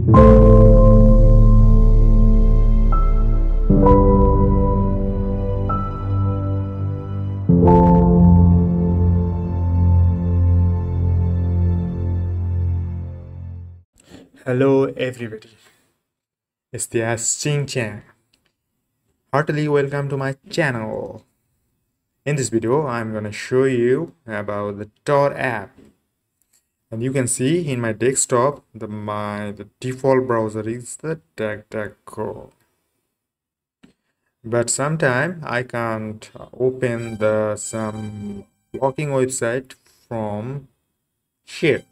Hello everybody, it's the Ching Chan. Heartily welcome to my channel. In this video, I'm gonna show you about the TOR app. And you can see in my desktop, the default browser is the DuckDuckGo. But sometimes I can't open some blocking website from here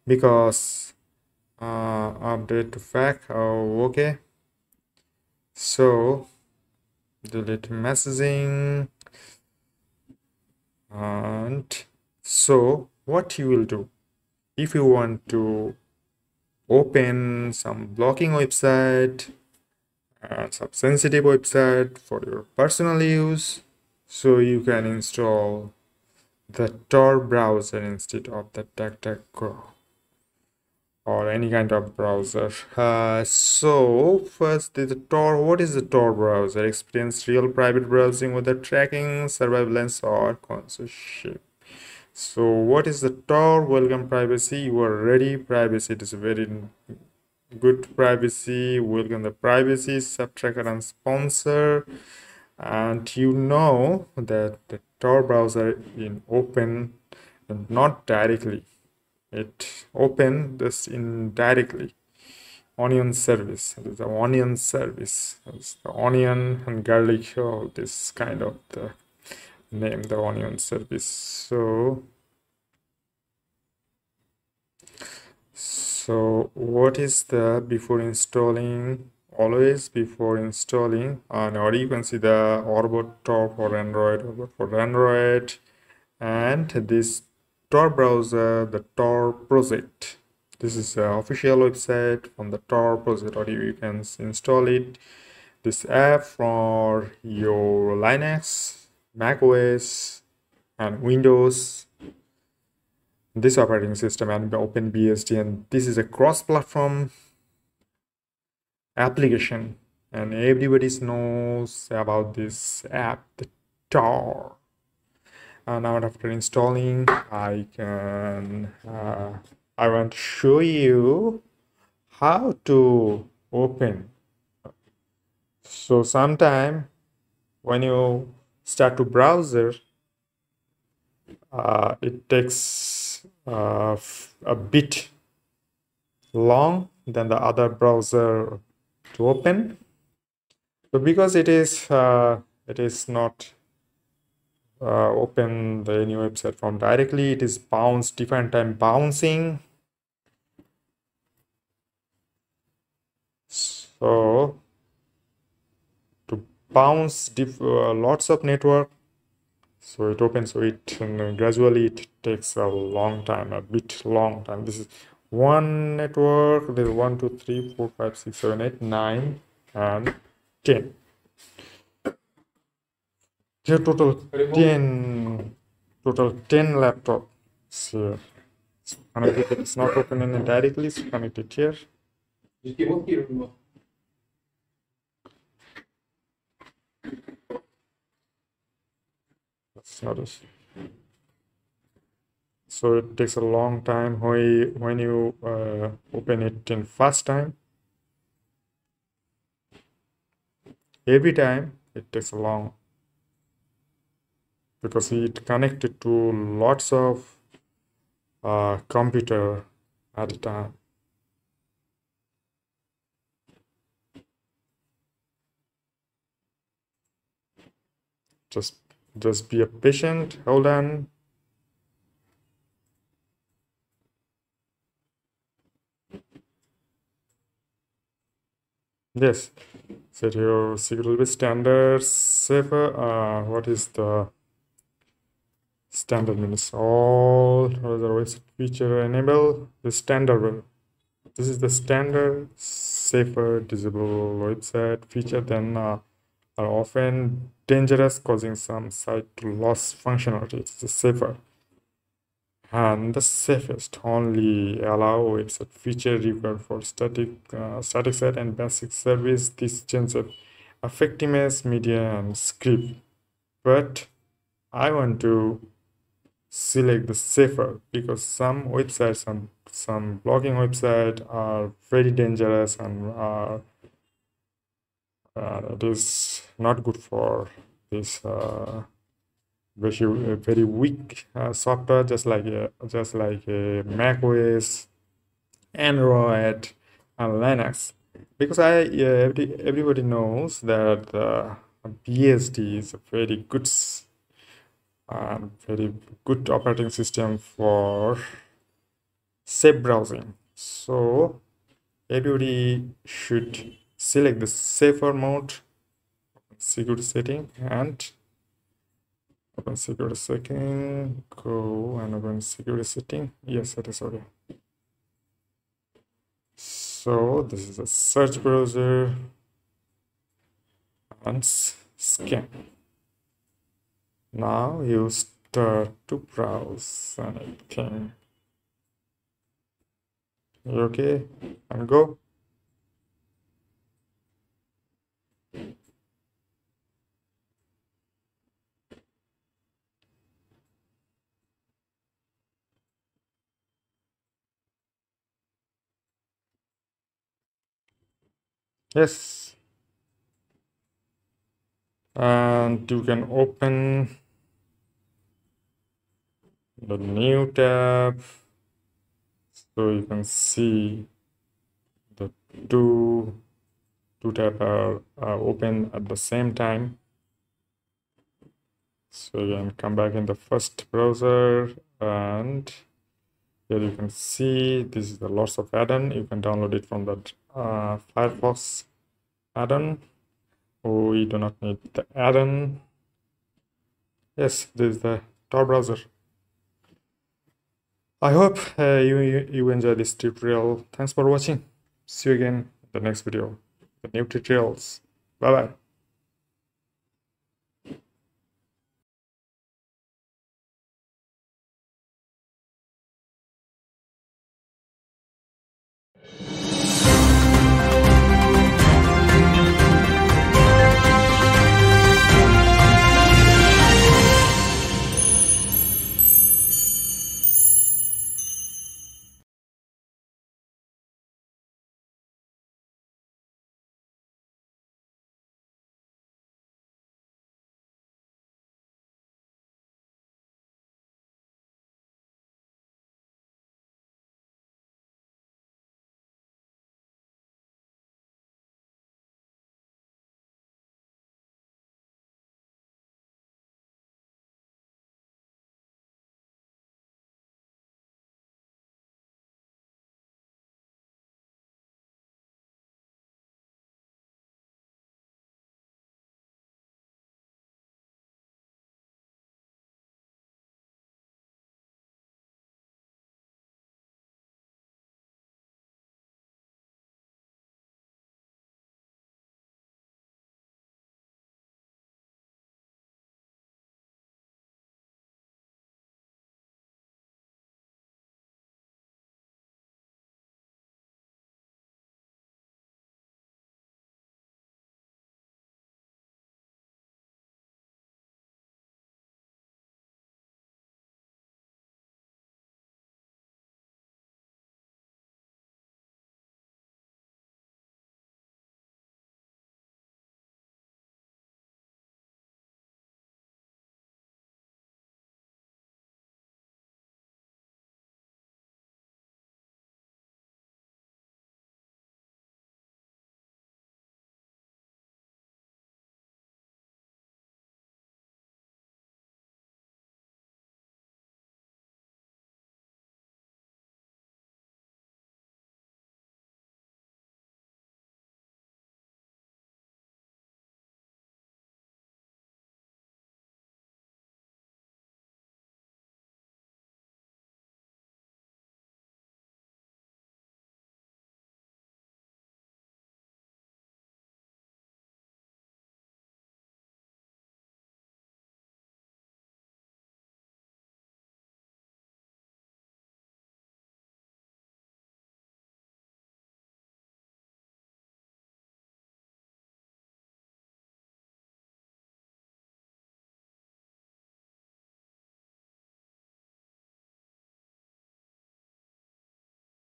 because update to fact. Oh, okay. So delete messaging, and so what you will do if you want to open some blocking website and some sensitive website for your personal use, so you can install the Tor browser instead of the DuckDuckGo or any kind of browser. So first, the Tor. What is the Tor browser? Experience real private browsing without tracking, surveillance, or censorship. So what is the Tor? Welcome privacy. You are ready. Privacy. It is a very good privacy. Welcome the privacy. Subtracker and sponsor. And you know that the Tor browser in open and not directly. It open this indirectly. Onion service. It is the onion service. It's the onion and garlic. All this kind of the name, the onion service. So what is the before installing? Always before installing, or you can see the Orbot Tor for Android, and this Tor browser, the Tor project. This is the official website from the Tor project, or you can install it. This app for your Linux, Mac OS, and Windows. This operating system and OpenBSD, and this is a cross-platform application, and everybody knows about this app, the Tor. And now after installing, I want to show you how to open. So sometime when you start to browser, it takes a bit long than the other browser to open. So because it is not open the new website from directly, it is different time bouncing. So to bounce lots of network, so it opens, so it gradually it takes a long time, a bit long time. This is one network. There's 1 2 3 4 5 6 7 8 9 and 10. Here total 10 laptops here. So connected, it's not opening directly, so connected here. That's not it. So it takes a long time when you open it in first time. Every time it takes a long, because it connected to lots of computer at a time. Just be a patient. Hold on. Yes, set your security standards safer. What is the standard means? All other website feature enable the standard. This is the standard safer disable website feature. Then are often dangerous, causing some site to lose functionality. It's safer. And the safest, only allow website feature required for static site and basic service. This changes affect image, media, and script. But I want to select the safer because some websites and some blogging websites are very dangerous and it is not good for this very weak software, just like a Mac OS, Android, and Linux. Because everybody knows that BSD is a very good operating system for safe browsing. So everybody should select the safer mode, security setting, and open security setting. Go and open security setting. Yes, it is okay. So this is a search browser and scan. Now you start to browse anything. You okay? And go. Yes. And you can open the new tab. So you can see the two tabs are open at the same time. So you can come back in the first browser, and here you can see this is the lots of add-on. You can download it from that Firefox add-on. We do not need the add-on. Yes, this is the Tor browser. I hope you enjoy this tutorial. Thanks for watching. See you again in the next video, the new tutorials. Bye bye.